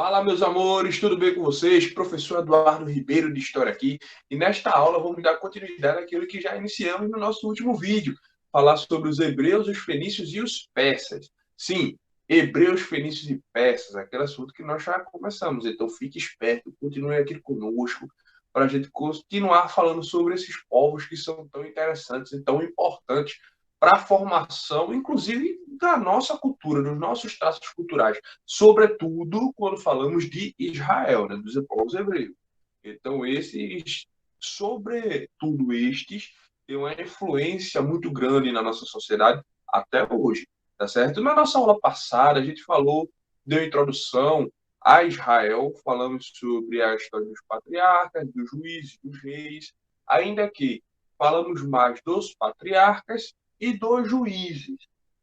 Fala, meus amores, tudo bem com vocês? Professor Eduardo Ribeiro de História aqui. E nesta aula vamos dar continuidade àquilo que já iniciamos no nosso último vídeo. Falar sobre os hebreus, os fenícios e os persas. Sim, hebreus, fenícios e persas, aquele assunto que nós já começamos. Então fique esperto, continue aqui conosco para a gente continuar falando sobre esses povos que são tão interessantes e tão importantes para a formação, inclusive, da nossa cultura, dos nossos traços culturais, sobretudo quando falamos de Israel, né, dos povos hebreus. Então, sobretudo estes, têm uma influência muito grande na nossa sociedade até hoje, tá certo? Na nossa aula passada, a gente deu introdução a Israel, falamos sobre a história dos patriarcas, dos juízes, dos reis, ainda que falamos mais dos patriarcas e dos juízes.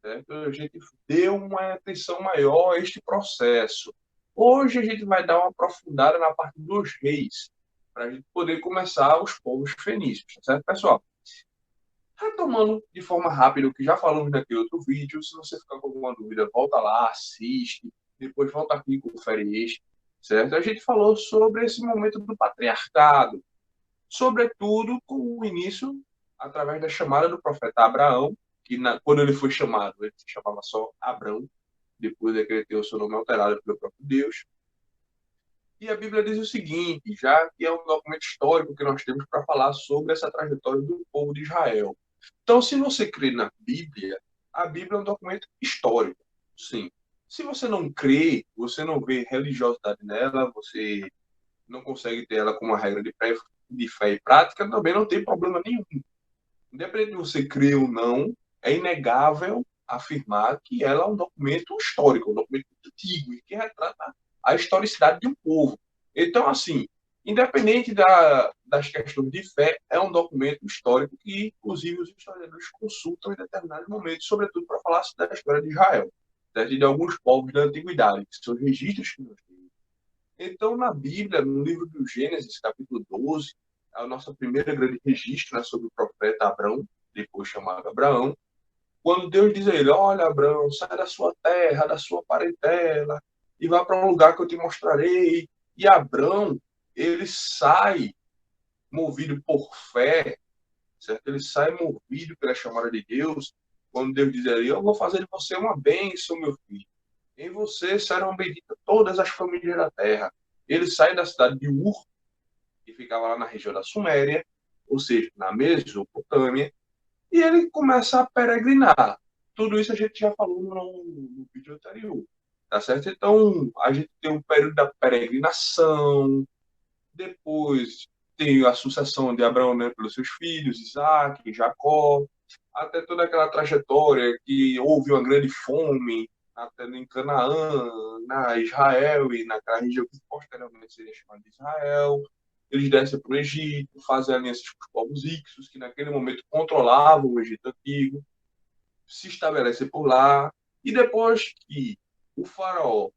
Certo? A gente deu uma atenção maior a este processo. Hoje a gente vai dar uma aprofundada na parte dos reis, para a gente poder começar os povos fenícios, tá certo, pessoal? Retomando de forma rápida o que já falamos naquele outro vídeo, se você ficar com alguma dúvida, volta lá, assiste, depois volta aqui e confere este, certo? A gente falou sobre esse momento do patriarcado, sobretudo com o início, através da chamada do profeta Abraão, quando ele foi chamado, ele se chamava só Abrão, depois é que ele teve o seu nome alterado pelo próprio Deus. E a Bíblia diz o seguinte, já que é um documento histórico que nós temos para falar sobre essa trajetória do povo de Israel. Então, se você crê na Bíblia, a Bíblia é um documento histórico, sim. Se você não crê, você não vê religiosidade nela, você não consegue ter ela como uma regra de fé e prática, também não tem problema nenhum. Independente de você crer ou não, é inegável afirmar que ela é um documento histórico, um documento antigo, e que retrata a historicidade de um povo. Então, assim, independente das questões de fé, é um documento histórico que, inclusive, os historiadores consultam em determinados momentos, sobretudo para falar da história de Israel, certo? E de alguns povos da antiguidade, que são registros que nós temos. Então, na Bíblia, no livro do Gênesis, capítulo 12, é o nosso primeiro grande registro, né, sobre o profeta Abrão, depois chamado Abraão, quando Deus diz a ele: olha, Abraão, sai da sua terra, da sua parentela, e vá para um lugar que eu te mostrarei. E Abrão, ele sai movido por fé, certo? Ele sai movido pela chamada de Deus, quando Deus diz a ele: eu vou fazer de você uma bênção, meu filho. Em você serão benditas todas as famílias da terra. Ele sai da cidade de Ur, que ficava lá na região da Suméria, ou seja, na Mesopotâmia, e ele começa a peregrinar. Tudo isso a gente já falou no vídeo anterior, tá certo? Então, a gente tem um período da peregrinação, depois tem a sucessão de Abraão, né, pelos seus filhos, Isaac, Jacó, até toda aquela trajetória que houve uma grande fome até em Canaã, na Israel e naquela região que posteriormente seria chamada de Israel. Eles descem para o Egito, fazem alianças com os povos ixos, que naquele momento controlavam o Egito antigo, se estabelecem por lá, e depois que o faraó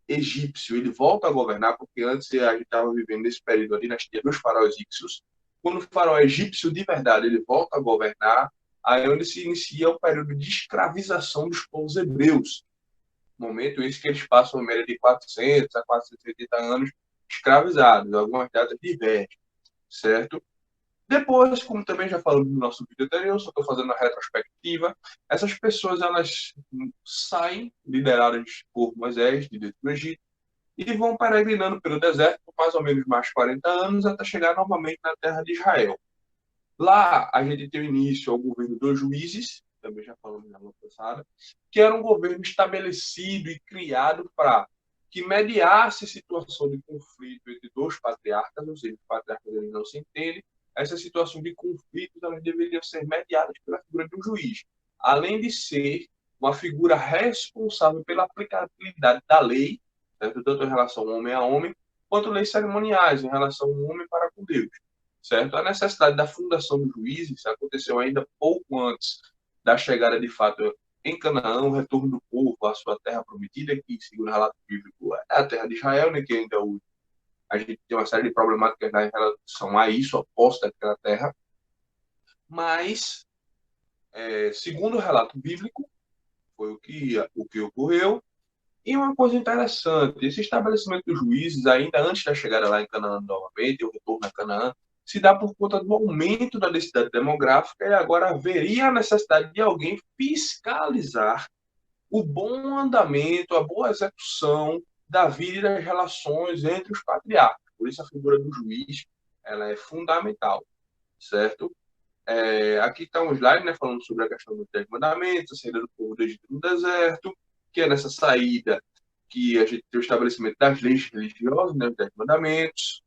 egípcio ele volta a governar, porque antes a gente estava vivendo nesse período da dinastia dos faraós egípcios, quando o faraó egípcio de verdade ele volta a governar, aí é onde se inicia o período de escravização dos povos hebreus, momento esse que eles passam em média de 400 a 480 anos escravizados, algumas datas diversas, certo? Depois, como também já falamos no nosso vídeo anterior, só estou fazendo a retrospectiva, essas pessoas elas saem, lideradas por Moisés, de dentro do Egito, e vão peregrinando pelo deserto por mais ou menos mais 40 anos até chegar novamente na terra de Israel. Lá a gente tem o início ao governo dos juízes, também já falamos na aula passada, que era um governo estabelecido e criado para que mediasse situação de conflito entre dois patriarcas, ou seja, os patriarcas eles não se entendem, essas situações de conflitos elas deveriam ser mediadas pela figura do juiz, além de ser uma figura responsável pela aplicabilidade da lei, certo? Tanto em relação homem a homem, quanto leis cerimoniais em relação ao homem para com Deus, certo? A necessidade da fundação dos juízes aconteceu ainda pouco antes da chegada de fato em Canaã, o retorno do povo à sua terra prometida, que, segundo o relato bíblico, é a terra de Israel, né, que ainda hoje a gente tem uma série de problemáticas em relação a isso, a posse daquela terra, mas, segundo o relato bíblico, foi o que ocorreu, E uma coisa interessante, esse estabelecimento dos juízes, ainda antes da chegada lá em Canaã novamente, o retorno a Canaã, se dá por conta do aumento da densidade demográfica e agora haveria a necessidade de alguém fiscalizar o bom andamento, a boa execução da vida e das relações entre os patriarcas. Por isso a figura do juiz ela é fundamental, certo? Aqui está um slide, né, falando sobre a questão dos 10 mandamentos, a saída do povo do Egito no deserto, que é nessa saída que a gente tem o estabelecimento das leis religiosas, né, os 10 mandamentos,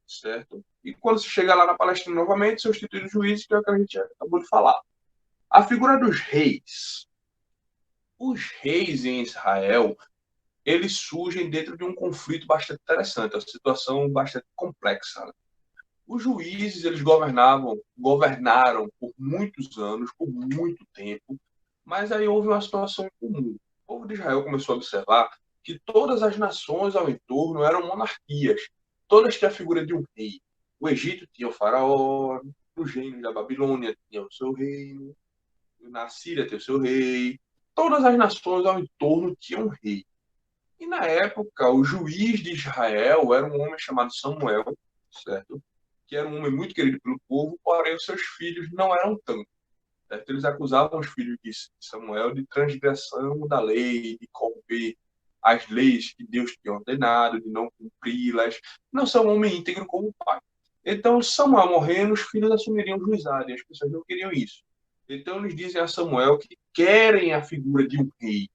certo? E quando se chega lá na Palestina novamente, são instituídos juízes, que é o que a gente acabou de falar. A figura dos reis. Os reis em Israel, eles surgem dentro de um conflito bastante interessante, uma situação bastante complexa. Né? Os juízes, eles governaram por muitos anos, por muito tempo, mas aí houve uma situação em comum. O povo de Israel começou a observar que todas as nações ao entorno eram monarquias, todas tinham a figura de um rei. O Egito tinha o faraó, os reinos da Babilônia tinham o seu reino, na Síria tinha o seu rei, todas as nações ao entorno tinham um rei. E na época, o juiz de Israel era um homem chamado Samuel, certo? Que era um homem muito querido pelo povo, porém os seus filhos não eram tanto. Certo? Eles acusavam os filhos de Samuel de transgressão da lei, de corromper as leis que Deus tinha ordenado, de não cumpri-las. Não são um homem íntegro como o pai. Então, Samuel morrendo, os filhos assumiriam o juizado, e as pessoas não queriam isso. Então, eles dizem a Samuel que querem a figura de um rei.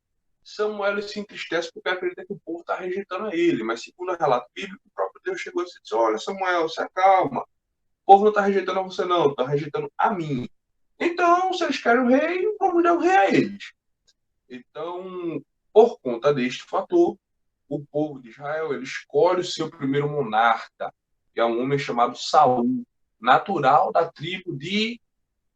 Samuel se entristece porque acredita que o povo está rejeitando a ele, mas segundo o relato bíblico, o próprio Deus chegou e disse: Olha, Samuel, se acalma. O povo não está rejeitando a você, não, está rejeitando a mim. Então, se eles querem o rei, vamos dar o rei a eles. Então, por conta deste fator, o povo de Israel ele escolhe o seu primeiro monarca, que é um homem chamado Saul, natural da tribo de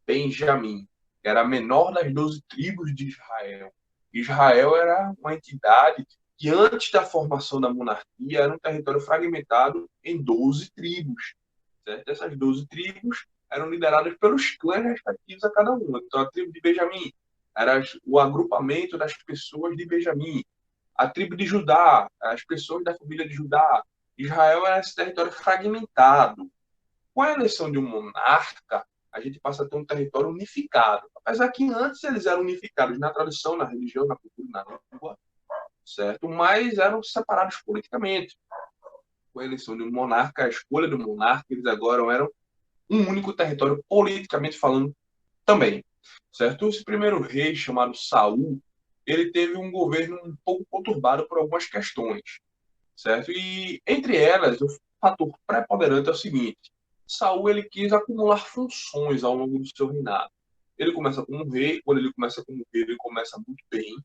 Benjamim, que era a menor das 12 tribos de Israel. Israel era uma entidade que, antes da formação da monarquia, era um território fragmentado em 12 tribos. Certo? Essas 12 tribos eram lideradas pelos clãs respectivos a cada uma. Então, a tribo de Benjamim era o agrupamento das pessoas de Benjamim. A tribo de Judá, as pessoas da família de Judá. Israel era esse território fragmentado. Com a eleição de um monarca, a gente passa a ter um território unificado. Apesar que antes eles eram unificados na tradição, na religião, na cultura, na língua, certo? Mas eram separados politicamente. Com a eleição de um monarca, a escolha do monarca, eles agora eram um único território politicamente falando também, certo? Esse primeiro rei chamado Saul, ele teve um governo um pouco conturbado por algumas questões, certo? E entre elas, o fator preponderante é o seguinte: Saul ele quis acumular funções ao longo do seu reinado. Ele começa como rei, quando ele começa como rei, ele começa muito bem,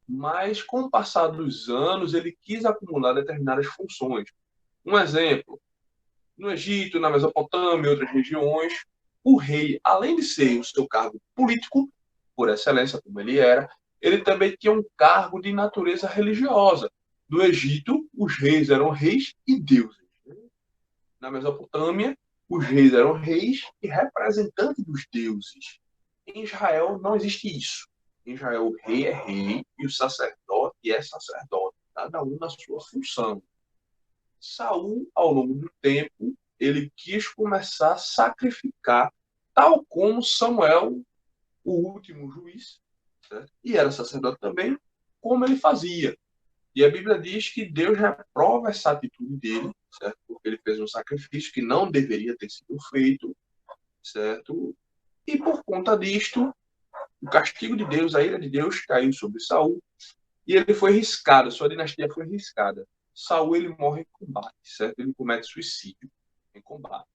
mas com o passar dos anos, ele quis acumular determinadas funções. Um exemplo, no Egito, na Mesopotâmia e outras regiões, o rei, além de ser o seu cargo político, por excelência como ele era, ele também tinha um cargo de natureza religiosa. No Egito, os reis eram reis e deuses. Na Mesopotâmia, os reis eram reis e representantes dos deuses. Em Israel não existe isso. Em Israel, o rei é rei e o sacerdote é sacerdote, cada um na sua função. Saul, ao longo do tempo, ele quis começar a sacrificar, tal como Samuel, o último juiz, certo? E era sacerdote também, como ele fazia. E a Bíblia diz que Deus reprova essa atitude dele, certo? Porque ele fez um sacrifício que não deveria ter sido feito, certo? E por conta disto, o castigo de Deus, a ira de Deus caiu sobre Saul e ele foi riscado, sua dinastia foi riscada. Saul ele morre em combate, certo? Ele comete suicídio em combate.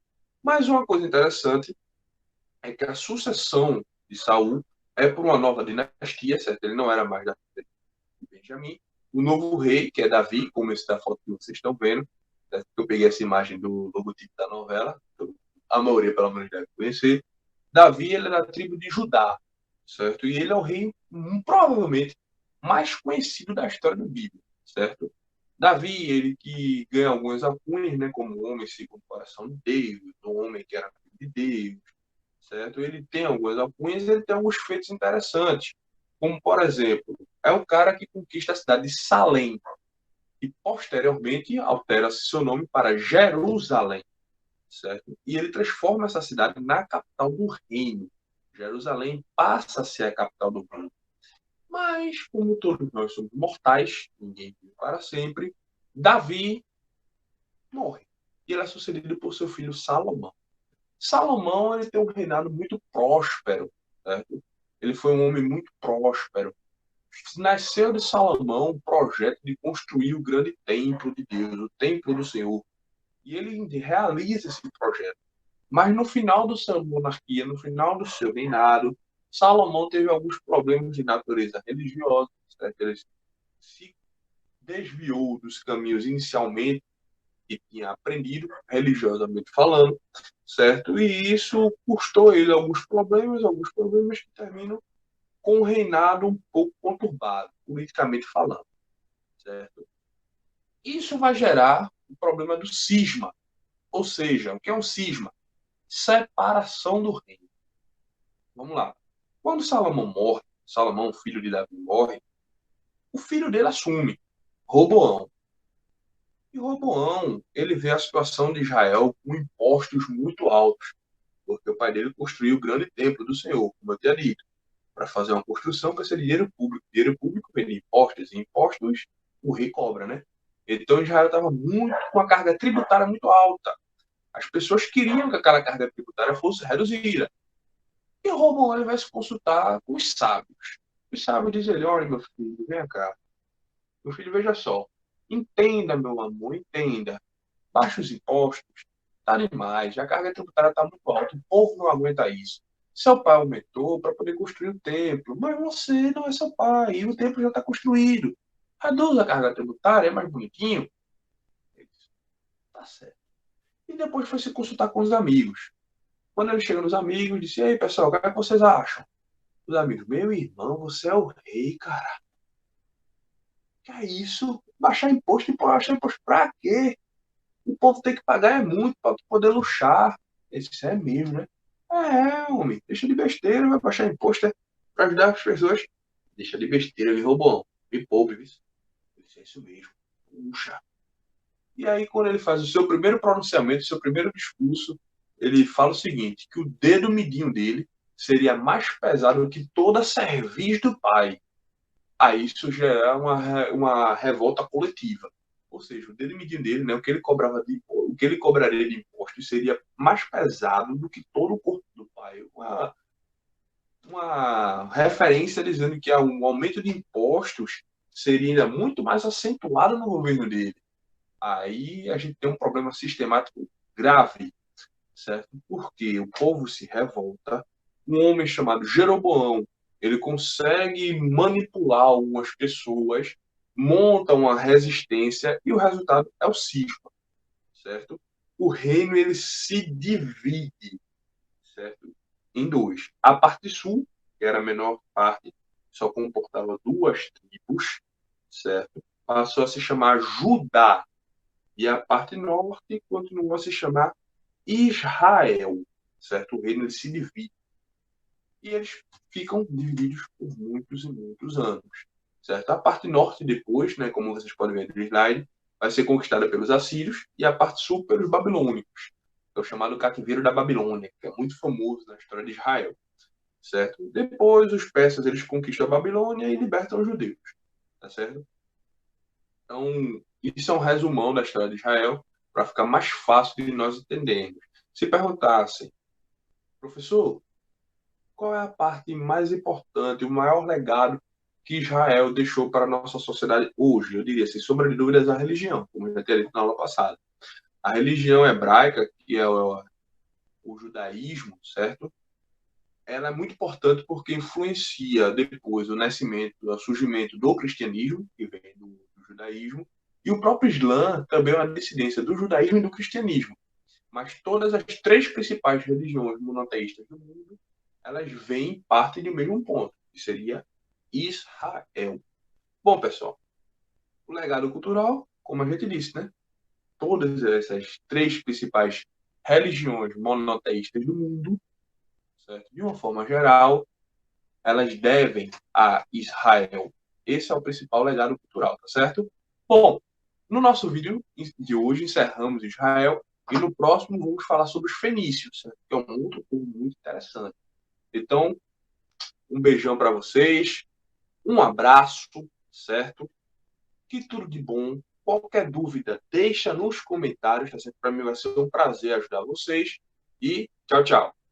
Mas uma coisa interessante é que a sucessão de Saul é por uma nova dinastia, certo? Ele não era mais da família de Benjamim. O novo rei, que é Davi, como esse da foto que vocês estão vendo, certo? Eu peguei essa imagem do logotipo da novela, a maioria pelo menos deve conhecer. Davi ele é da tribo de Judá, certo? E ele é o rei provavelmente mais conhecido da história da Bíblia, certo? Davi, ele que ganha algumas alcunhas, né, como homem segundo o coração de Deus, o homem que era filho de Deus, certo? Ele tem algumas alcunhas, ele tem alguns feitos interessantes, como por exemplo, é o cara que conquista a cidade de Salém e posteriormente altera-se seu nome para Jerusalém, certo? E ele transforma essa cidade na capital do reino. Jerusalém passa a ser a capital do reino. Mas, como todos nós somos mortais, ninguém vive para sempre, Davi morre. E ele é sucedido por seu filho Salomão. Salomão ele tem um reinado muito próspero, certo? Ele foi um homem muito próspero. Nasceu de Salomão um projeto de construir o grande templo de Deus, o templo do Senhor. E ele realiza esse projeto. Mas no final da sua monarquia, no final do seu reinado, Salomão teve alguns problemas de natureza religiosa, certo? Ele se desviou dos caminhos inicialmente que tinha aprendido, religiosamente falando, certo? E isso custou ele alguns problemas que terminam com um reinado um pouco conturbado, politicamente falando, certo? Isso vai gerar o problema do cisma, ou seja, o que é um cisma? Separação do reino. Vamos lá. Quando Salomão morre, Salomão, filho de Davi, morre, o filho dele assume, Roboão. E Roboão, ele vê a situação de Israel com impostos muito altos, porque o pai dele construiu o grande templo do Senhor, como eu tinha dito. Para fazer uma construção precisa de dinheiro público. Dinheiro público vem de impostos, e impostos o rei cobra, né? Então Israel estava muito com uma carga tributária muito alta. As pessoas queriam que aquela carga tributária fosse reduzida. E Roboão ele vai se consultar com os sábios. Os sábios dizem ele, olha meu filho, vem cá. Meu filho, veja só. Entenda, meu amor, entenda. Baixa os impostos, tá demais. A carga tributária está muito alta. O povo não aguenta isso. Seu pai aumentou para poder construir o templo, mas você não é seu pai e o templo já está construído. Reduz a carga tributária, é mais bonitinho. Ele disse, tá certo. E depois foi se consultar com os amigos. Quando ele chega nos amigos, disse: E aí, pessoal, o que é que vocês acham? Os amigos: Meu irmão, você é o rei, cara. Que é isso? Baixar imposto e baixar imposto pra quê? O povo tem que pagar é muito para poder luxar. Esse é mesmo, né? É, homem, deixa de besteira, vai baixar imposto para ajudar as pessoas. Deixa de besteira, me roubou. Me poupe, viu? Isso é isso mesmo. Puxa. E aí, quando ele faz o seu primeiro pronunciamento, o seu primeiro discurso, ele fala o seguinte: que o dedo midinho dele seria mais pesado que toda a cerviz do pai. Aí isso gera uma revolta coletiva. Ou seja, o dedo midinho dele, né, o que ele cobraria de imposto seria mais pesado do que todo o corpo do pai. Uma referência dizendo que um aumento de impostos seria ainda muito mais acentuado no governo dele. Aí a gente tem um problema sistemático grave, certo? Porque o povo se revolta, um homem chamado Jeroboão, ele consegue manipular algumas pessoas, monta uma resistência e o resultado é o cisma, certo? O reino ele se divide, certo? Em dois. A parte sul, que era a menor parte, só comportava duas tribos, certo? Passou a se chamar Judá. E a parte norte continuou a se chamar Israel, certo? O reino ele se divide. E eles ficam divididos por muitos e muitos anos, certo? A parte norte depois, né, como vocês podem ver no slide, vai ser conquistada pelos assírios e a parte sul pelos babilônicos. É o chamado cativeiro da Babilônia, que é muito famoso na história de Israel, certo? Depois os persas eles conquistam a Babilônia e libertam os judeus, tá certo? Então, isso é um resumão da história de Israel para ficar mais fácil de nós entendermos. Se perguntassem, professor, qual é a parte mais importante, o maior legado que Israel deixou para a nossa sociedade hoje? Eu diria, sem sombra de dúvidas, a religião, como eu já tinha dito na aula passada. A religião hebraica, que é o judaísmo, certo? Ela é muito importante porque influencia depois o nascimento, o surgimento do cristianismo, que vem do judaísmo, e o próprio Islã também é uma dissidência do judaísmo e do cristianismo. Mas todas as três principais religiões monoteístas do mundo, elas vêm parte do mesmo ponto, que seria Israel. Bom, pessoal, o legado cultural, como a gente disse, né? Todas essas três principais religiões monoteístas do mundo, certo? De uma forma geral, elas devem a Israel. Esse é o principal legado cultural, tá certo? Bom, no nosso vídeo de hoje encerramos Israel e no próximo vamos falar sobre os fenícios, certo? Que é um outro povo muito interessante. Então, um beijão para vocês, um abraço, certo? Que tudo de bom. Qualquer dúvida, deixa nos comentários, tá certo? Para mim vai ser um prazer ajudar vocês. E tchau, tchau.